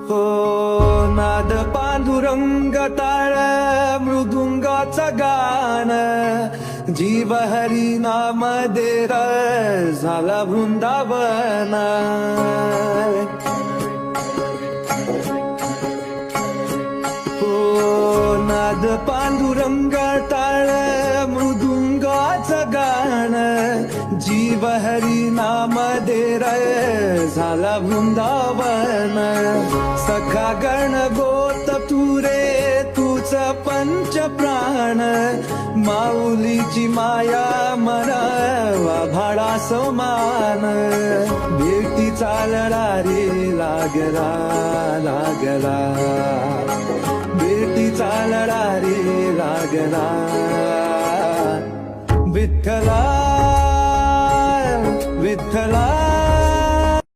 हो नाद पांडुरंग ताळ मृदुंगाचं गाण जीव हरी नाम देर झाला वृंदावन हो नाद पांडुरंग टाळ मृदुंगाचं गाण जीव हरी नाम देर झाला वृंदावन सखा गण गोत तुरे तुझ पंच प्राण माऊलीची माया मन भाडा समान भेटी चालला रे लागला लागला भेटी चालला रे लागला विठ्ठला विठ्ठला